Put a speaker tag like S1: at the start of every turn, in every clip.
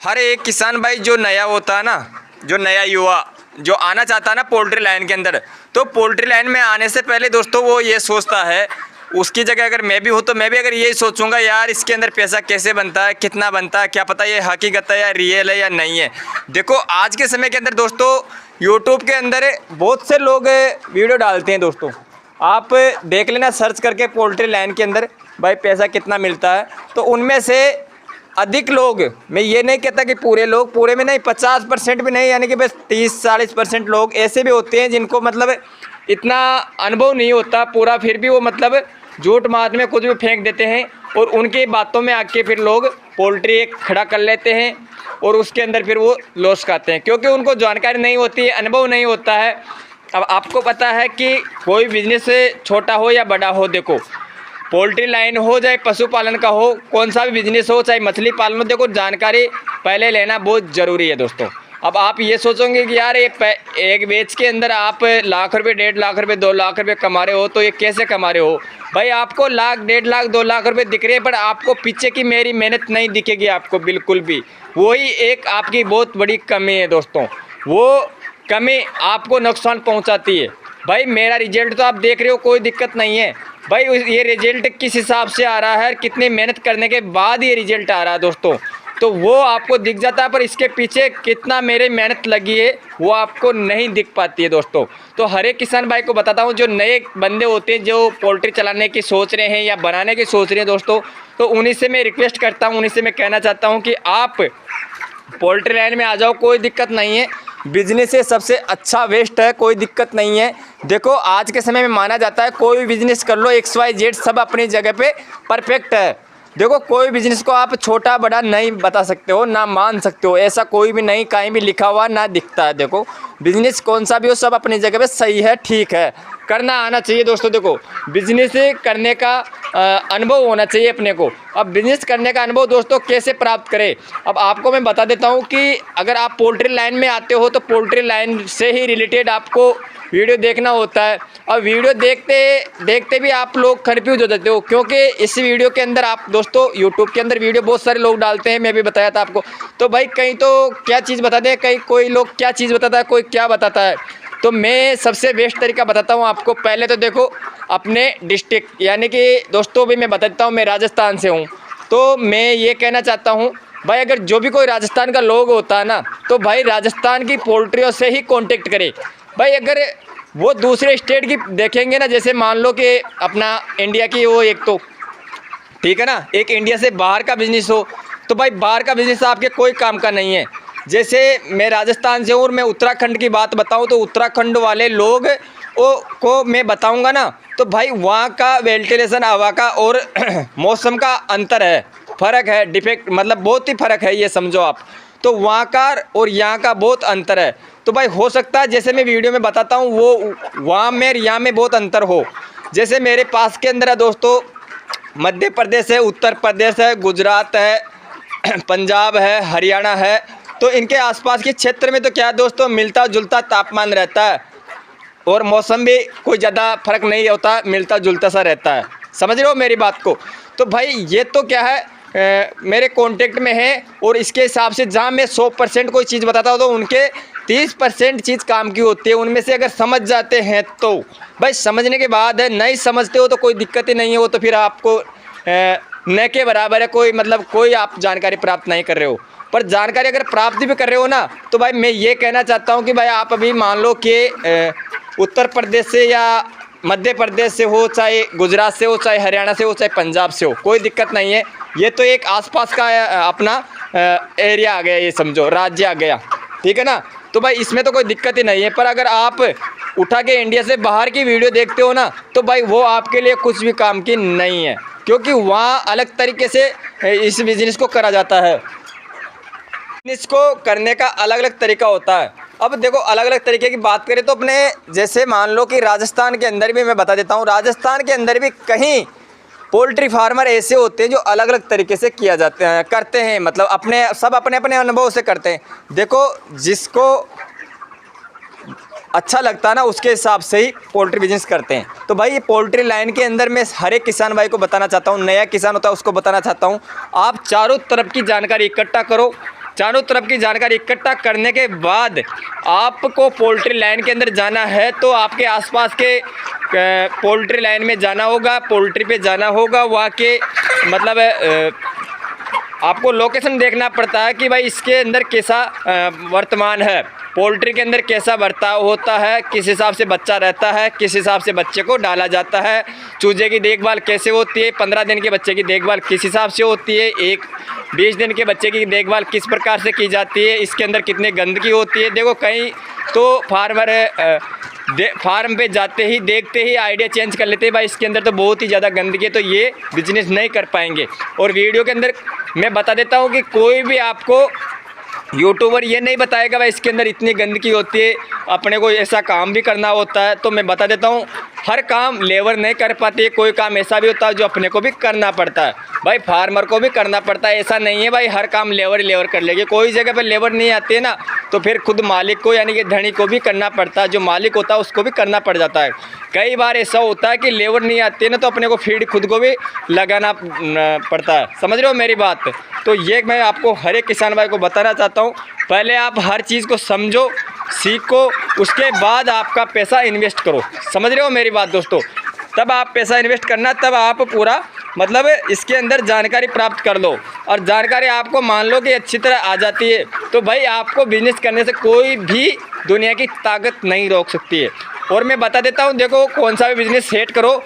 S1: हर एक किसान भाई जो नया होता है ना, जो नया युवा जो आना चाहता है ना पोल्ट्री लाइन के अंदर, तो पोल्ट्री लाइन में आने से पहले दोस्तों वो ये सोचता है, उसकी जगह अगर मैं भी हूँ तो मैं भी अगर यही सोचूंगा यार इसके अंदर पैसा कैसे बनता है, कितना बनता है, क्या पता ये हकीकत है या रियल है या नहीं है। देखो आज के समय के अंदर दोस्तों यूट्यूब के अंदर बहुत से लोग वीडियो डालते हैं दोस्तों, आप देख लेना सर्च करके पोल्ट्री लाइन के अंदर भाई पैसा कितना मिलता है। तो उनमें से अधिक लोग, मैं ये नहीं कहता कि पूरे लोग, पूरे में नहीं, 50% भी नहीं, यानी कि बस 30-40% लोग ऐसे भी होते हैं जिनको मतलब इतना अनुभव नहीं होता पूरा, फिर भी वो मतलब झूठ मात में कुछ भी फेंक देते हैं और उनकी बातों में आके फिर लोग पोल्ट्री एक खड़ा कर लेते हैं और उसके अंदर फिर वो लॉस खाते हैं, क्योंकि उनको जानकारी नहीं होती है, अनुभव नहीं होता है। अब आपको पता है कि कोई बिजनेस छोटा हो या बड़ा हो, देखो पोल्ट्री लाइन हो चाहे पशुपालन का हो, कौन सा भी बिजनेस हो, चाहे मछली पालन हो, देखो जानकारी पहले लेना बहुत ज़रूरी है दोस्तों। अब आप ये सोचोगे कि यार एक बैच के अंदर आप लाख रुपए, 1.5 लाख रुपए, 2 लाख रुपए कमा रहे हो, तो ये कैसे कमा रहे हो भाई? आपको लाख, 1.5 लाख, 2 लाख रुपए दिख रहे हैं, पर आपको पीछे की मेरी मेहनत नहीं दिखेगी आपको बिल्कुल भी। वही एक आपकी बहुत बड़ी कमी है दोस्तों, वो कमी आपको नुकसान पहुंचाती है। भाई मेरा रिजल्ट तो आप देख रहे हो, कोई दिक्कत नहीं है भाई, ये रिजल्ट किस हिसाब से आ रहा है, कितनी मेहनत करने के बाद ये रिजल्ट आ रहा है दोस्तों, तो वो आपको दिख जाता है, पर इसके पीछे कितना मेरे मेहनत लगी है वो आपको नहीं दिख पाती है दोस्तों। तो हर एक किसान भाई को बताता हूँ, जो नए बंदे होते हैं जो पोल्ट्री चलाने की सोच रहे हैं या बनाने की सोच रहे हैं दोस्तों, तो उन्हीं से मैं रिक्वेस्ट करता हूँ, उन्हीं से मैं कहना चाहता हूँ कि आप पोल्ट्री लाइन में आ जाओ, कोई दिक्कत नहीं है। बिजनेस से सबसे अच्छा वेस्ट है, कोई दिक्कत नहीं है। देखो आज के समय में माना जाता है कोई भी बिजनेस कर लो, XYZ सब अपनी जगह पे परफेक्ट है। देखो कोई बिजनेस को आप छोटा बड़ा नहीं बता सकते हो, ना मान सकते हो, ऐसा कोई भी नहीं, कहीं भी लिखा हुआ ना दिखता है। देखो बिजनेस कौन सा भी हो, सब अपनी जगह पे सही है, ठीक है, करना आना चाहिए दोस्तों। देखो बिजनेस करने का अनुभव होना चाहिए अपने को। अब बिजनेस करने का अनुभव दोस्तों कैसे प्राप्त करें, अब आपको मैं बता देता हूँ कि अगर आप पोल्ट्री लाइन में आते हो तो पोल्ट्री लाइन से ही रिलेटेड आपको वीडियो देखना होता है। और वीडियो देखते देखते भी आप लोग कन्फ्यूज हो जाते हो, क्योंकि इस वीडियो के अंदर आप दोस्तों यूट्यूब के अंदर वीडियो बहुत सारे लोग डालते हैं, मैं भी बताया था आपको, तो भाई कहीं तो क्या चीज़ बताते हैं, कहीं कोई लोग क्या चीज़ बताता है, कोई क्या बताता है। तो मैं सबसे बेस्ट तरीका बताता हूँ आपको। पहले तो देखो अपने डिस्ट्रिक्ट, यानी कि दोस्तों भी मैं बता देता हूँ, मैं राजस्थान से हूँ, तो मैं ये कहना चाहता हूँ भाई अगर जो भी कोई राजस्थान का लोग होता है ना, तो भाई राजस्थान की पोल्ट्रियों से ही कांटेक्ट करे। भाई अगर वो दूसरे स्टेट की देखेंगे ना, जैसे मान लो कि अपना इंडिया की वो एक तो ठीक है ना, एक इंडिया से बाहर का बिजनेस हो, तो भाई बाहर का बिजनेस आपके कोई काम का नहीं है। जैसे मैं राजस्थान से हूँ और मैं उत्तराखंड की बात बताऊँ, तो उत्तराखंड वाले लोग को मैं बताऊँगा ना, तो भाई वहाँ का वेंटिलेशन, हवा का और मौसम का अंतर है, फ़र्क है, डिफेक्ट मतलब बहुत ही फ़र्क है, ये समझो आप। तो वहाँ का और यहाँ का बहुत अंतर है। तो भाई हो सकता है जैसे मैं वीडियो में बताता हूँ वो वहाँ में यहाँ में बहुत अंतर हो। जैसे मेरे पास के अंदर है दोस्तों मध्य प्रदेश है, उत्तर प्रदेश है, गुजरात है, पंजाब है, हरियाणा है, तो इनके आसपास के क्षेत्र में तो क्या दोस्तों मिलता जुलता तापमान रहता है और मौसम भी कोई ज़्यादा फर्क नहीं होता, मिलता जुलता सा रहता है। समझ रहे हो मेरी बात को? तो भाई ये तो क्या है मेरे कांटेक्ट में है, और इसके हिसाब से जहाँ मैं 100% कोई चीज़ बताता हूँ तो उनके 30% चीज़ काम की होती है। उनमें से अगर समझ जाते हैं तो भाई समझने के बाद है, नहीं समझते हो तो कोई दिक्कत ही नहीं है, वो तो फिर आपको न के बराबर है, कोई मतलब कोई आप जानकारी प्राप्त नहीं कर रहे हो। पर जानकारी अगर प्राप्त भी कर रहे हो ना, तो भाई मैं ये कहना चाहता हूँ कि भाई आप अभी मान लो कि उत्तर प्रदेश से या मध्य प्रदेश से हो, चाहे गुजरात से हो, चाहे हरियाणा से हो, चाहे पंजाब से हो, कोई दिक्कत नहीं है। ये तो एक आसपास का अपना एरिया आ गया, ये समझो राज्य आ गया, ठीक है ना। तो भाई इसमें तो कोई दिक्कत ही नहीं है। पर अगर आप उठा के इंडिया से बाहर की वीडियो देखते हो ना, तो भाई वो आपके लिए कुछ भी काम की नहीं है, क्योंकि वहाँ अलग तरीके से इस बिज़नेस को करा जाता है। बिज़नेस को करने का अलग अलग तरीका होता है। अब देखो अलग अलग तरीके की बात करें तो अपने जैसे मान लो कि राजस्थान के अंदर भी मैं बता देता हूँ, राजस्थान के अंदर भी कहीं पोल्ट्री फार्मर ऐसे होते हैं जो अलग अलग तरीके से किया जाते हैं, करते हैं, मतलब अपने सब अपने अपने अनुभव से करते हैं। देखो जिसको अच्छा लगता है ना उसके हिसाब से ही पोल्ट्री बिजनेस करते हैं। तो भाई ये पोल्ट्री लाइन के अंदर मैं हर एक किसान भाई को बताना चाहता हूँ, नया किसान होता है उसको बताना चाहता हूँ, आप चारों तरफ की जानकारी इकट्ठा करो, चारों तरफ की जानकारी इकट्ठा करने के बाद आपको पोल्ट्री लाइन के अंदर जाना है, तो आपके आसपास के पोल्ट्री लाइन में जाना होगा, पोल्ट्री पे जाना होगा। वहाँ के मतलब आपको लोकेशन देखना पड़ता है कि भाई इसके अंदर कैसा वर्तमान है, पोल्ट्री के अंदर कैसा बर्ताव होता है, किस हिसाब से बच्चा रहता है, किस हिसाब से बच्चे को डाला जाता है, चूजे की देखभाल कैसे होती है, 15 दिन के बच्चे की देखभाल किस हिसाब से होती है, 20 दिन के बच्चे की देखभाल किस प्रकार से की जाती है, इसके अंदर कितनी गंदगी होती है। देखो कहीं तो फार्म पे जाते ही देखते ही आइडिया चेंज कर लेते हैं, भाई इसके अंदर तो बहुत ही ज़्यादा गंदगी है, तो ये बिजनेस नहीं कर पाएंगे। और वीडियो के अंदर मैं बता देता हूँ कि कोई भी आपको यूट्यूबर ये नहीं बताएगा भाई इसके अंदर इतनी गंदगी होती है, अपने को ऐसा काम भी करना होता है। तो मैं बता देता हूँ, हर काम लेबर नहीं कर पाती, कोई काम ऐसा भी होता है जो अपने को भी करना पड़ता है, भाई फार्मर को भी करना पड़ता है। ऐसा नहीं है भाई हर काम लेबर कर लेगी, कोई जगह पर लेबर नहीं आती है ना, तो फिर खुद मालिक को यानी कि धनी को भी करना पड़ता है, जो मालिक होता है उसको भी करना पड़ जाता है। कई बार ऐसा होता है कि लेबर नहीं आती है ना, तो अपने को फीड खुद को भी लगाना पड़ता है। समझ रहे हो मेरी बात? तो ये मैं आपको हर एक किसान भाई को बताना चाहता हूँ, पहले आप हर चीज़ को समझो, सीखो, उसके बाद आपका पैसा इन्वेस्ट करो। समझ रहे हो मेरी बात दोस्तों? तब आप पैसा इन्वेस्ट करना, तब आप पूरा मतलब इसके अंदर जानकारी प्राप्त कर लो। और जानकारी आपको मान लो कि अच्छी तरह आ जाती है, तो भाई आपको बिजनेस करने से कोई भी दुनिया की ताकत नहीं रोक सकती है। और मैं बता देता हूँ, देखो कौन सा भी बिज़नेस सेट करो,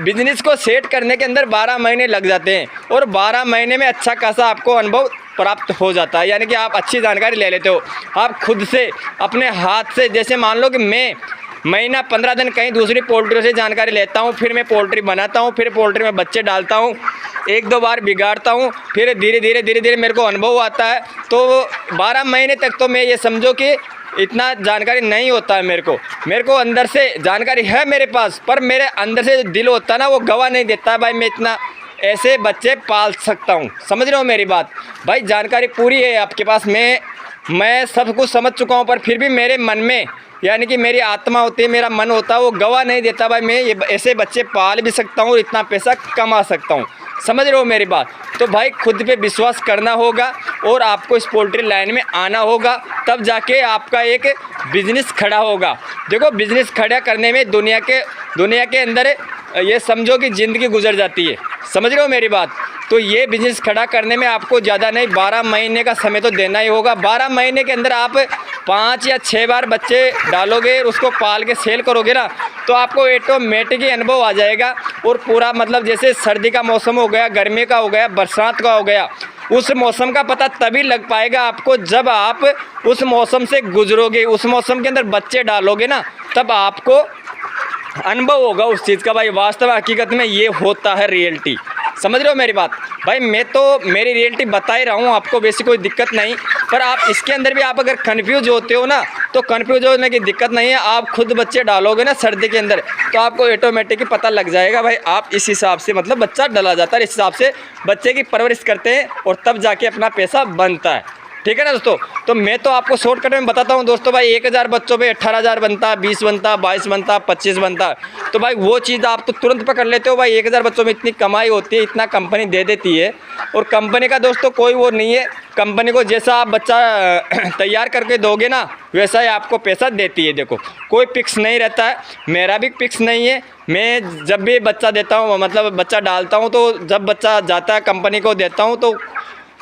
S1: बिज़नेस को सेट करने के अंदर 12 महीने लग जाते हैं, और 12 महीने में अच्छा खासा आपको अनुभव प्राप्त हो जाता है, यानी कि आप अच्छी जानकारी ले लेते हो। आप खुद से अपने हाथ से, जैसे मान लो कि मैं महीना 15 दिन कहीं दूसरी पोल्ट्री से जानकारी लेता हूँ, फिर मैं पोल्ट्री बनाता हूँ, फिर पोल्ट्री में बच्चे डालता हूँ, 1-2 बार बिगाड़ता हूँ, फिर धीरे धीरे मेरे को अनुभव आता है। तो 12 महीने तक तो मैं ये समझो कि इतना जानकारी नहीं होता है मेरे को अंदर से जानकारी है मेरे पास, पर मेरे अंदर से जो दिल होता है ना, वो गवाह नहीं देता भाई मैं इतना ऐसे बच्चे पाल सकता हूँ। समझ रहे हो मेरी बात? भाई जानकारी पूरी है आपके पास, मैं सब कुछ समझ चुका हूँ, पर फिर भी मेरे मन में यानी कि मेरी आत्मा होती है, मेरा मन होता है, वो गवाह नहीं देता भाई मैं ये ऐसे बच्चे पाल भी सकता हूँ, इतना पैसा कमा सकता हूँ। समझ रहे हो मेरी बात? तो भाई खुद पे विश्वास करना होगा और आपको इस पोल्ट्री लाइन में आना होगा, तब जाके आपका एक बिज़नेस खड़ा होगा। देखो बिज़नेस खड़ा करने में दुनिया के अंदर ये समझो कि ज़िंदगी गुजर जाती है। समझ रहे हो मेरी बात? तो ये बिज़नेस खड़ा करने में आपको ज़्यादा नहीं 12 महीने का समय तो देना ही होगा। 12 महीने के अंदर आप 5 या 6 बार बच्चे डालोगे, उसको पाल के सेल करोगे ना, तो आपको ऑटोमेटिक ही अनुभव आ जाएगा। और पूरा मतलब जैसे सर्दी का मौसम हो गया, गर्मी का हो गया, बरसात का हो गया, उस मौसम का पता तभी लग पाएगा आपको जब आप उस मौसम से गुजरोगे, उस मौसम के अंदर बच्चे डालोगे ना, तब आपको अनुभव होगा उस चीज़ का। भाई वास्तव हकीकत में ये होता है रियलिटी। समझ रहे हो मेरी बात? भाई मैं तो मेरी रियलिटी बता ही रहा हूँ आपको, वैसी कोई दिक्कत नहीं। पर आप इसके अंदर भी आप अगर कन्फ्यूज होते हो ना, तो कन्फ्यूज होने की दिक्कत नहीं है। आप खुद बच्चे डालोगे ना सर्दी के अंदर, तो आपको ऑटोमेटिक ही पता लग जाएगा भाई आप इस हिसाब से मतलब बच्चा डाला जाता है, इस हिसाब से बच्चे की परवरिश करते हैं और तब जाके अपना पैसा बनता है। ठीक है ना दोस्तों? तो मैं तो आपको शॉर्टकट में बताता हूँ दोस्तों। भाई 1000 बच्चों पे 18,000 बनता, 20 बनता, 22 बनता, 25 बनता। तो भाई वो चीज़ आप तो तुरंत पकड़ लेते हो। भाई 1000 बच्चों में इतनी कमाई होती है, इतना कंपनी दे देती है। और कंपनी का दोस्तों कोई वो नहीं है, कंपनी को जैसा आप बच्चा तैयार करके दोगे ना, वैसा ही आपको पैसा देती है। देखो कोई फिक्स नहीं रहता है, मेरा भी फिक्स नहीं है। मैं जब भी बच्चा देता हूँ मतलब बच्चा डालता हूँ, तो जब बच्चा जाता है कंपनी को देता हूँ, तो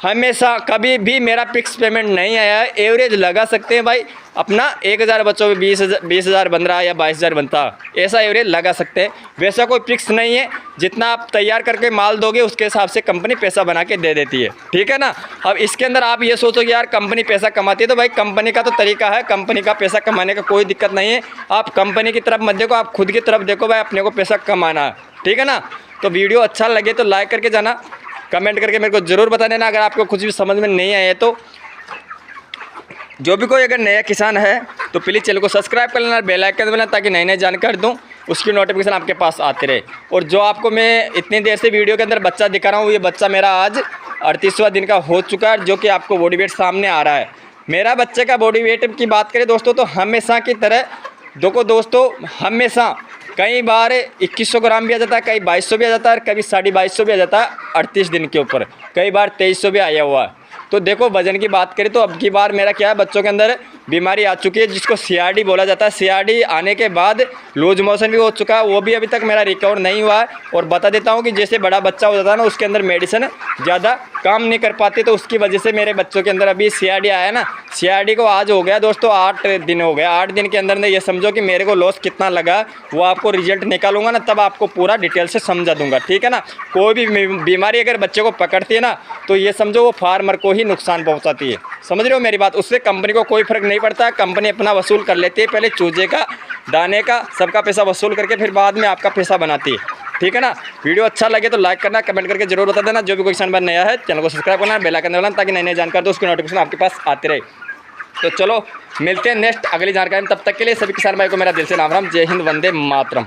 S1: हमेशा कभी भी मेरा फिक्स पेमेंट नहीं आया है। एवरेज लगा सकते हैं भाई अपना, 1000 बच्चों में 20,000 बन रहा है या 22,000 बनता, ऐसा एवरेज लगा सकते हैं। वैसा कोई फिक्स नहीं है, जितना आप तैयार करके माल दोगे उसके हिसाब से कंपनी पैसा बना के दे देती है। ठीक है ना? अब इसके अंदर आप ये सोचो कि यार कंपनी पैसा कमाती है, तो भाई कंपनी का तो तरीका है, कंपनी का पैसा कमाने का कोई दिक्कत नहीं है। आप कंपनी की तरफ मत देखो, आप खुद की तरफ देखो, भाई अपने को पैसा कमाना है। ठीक है ना? तो वीडियो अच्छा लगे तो लाइक करके जाना, कमेंट करके मेरे को ज़रूर बता देना अगर आपको कुछ भी समझ में नहीं आया तो। जो भी कोई अगर नया किसान है तो प्लीज़ चैनल को सब्सक्राइब कर लेना, बेल आइकन दबाना, ताकि नई नई जानकारी दूँ उसकी नोटिफिकेशन आपके पास आते रहे। और जो आपको मैं इतनी देर से वीडियो के अंदर बच्चा दिखा रहा हूँ, ये बच्चा मेरा आज 38वां दिन का हो चुका है, जो कि आपको बॉडी वेट सामने आ रहा है। मेरा बच्चे का बॉडी वेट की बात करें दोस्तों, तो हमेशा की तरह देखो दोस्तों, हमेशा कई बार 2100 ग्राम भी आ जाता है, कई 2200 भी आ जाता है, कभी 2250 भी आ जाता है 38 दिन के ऊपर, कई बार 2300 भी आया हुआ है। तो देखो वजन की बात करें तो अब की बार मेरा क्या है, बच्चों के अंदर बीमारी आ चुकी है जिसको CRD बोला जाता है। CRD आने के बाद लूज मोशन भी हो चुका है, वो भी अभी तक मेरा रिकवर नहीं हुआ है। और बता देता हूँ कि जैसे बड़ा बच्चा हो जाता है ना, उसके अंदर मेडिसिन ज़्यादा काम नहीं कर पाती, तो उसकी वजह से मेरे बच्चों के अंदर अभी CRD आया ना। CRD को आज हो गया दोस्तों 8 दिन हो गया। 8 दिन के अंदर ये समझो कि मेरे को लॉस कितना लगा, वो आपको रिजल्ट निकालूंगा ना, तब आपको पूरा डिटेल से समझा दूंगा, ठीक है ना। कोई भी बीमारी अगर बच्चे को पकड़ती है ना, तो ये समझो वो फार्मर को ही नुकसान पहुंचाती है। समझ रहे हो मेरी बात। उससे कंपनी को कोई फर्क नहीं पड़ता, कंपनी अपना वसूल कर लेती है, पहले चूजे का, दाने का, सबका पैसा वसूल करके फिर बाद में आपका पैसा बनाती है, ठीक है ना। वीडियो अच्छा लगे तो लाइक करना, कमेंट करके जरूर बता देना। जो भी कोई किसान भाई नया है चैनल को सब्सक्राइब करना, बेल आइकन दबाना, ताकि नई नई जानकारी तो उसकी नोटिफिकेशन आपके पास आते रहे। तो चलो मिलते हैं नेक्स्ट अगली जानकारी में, तब तक के लिए सभी किसान भाई को मेरा दिल से राम राम। जय हिंद, वंदे मातरम।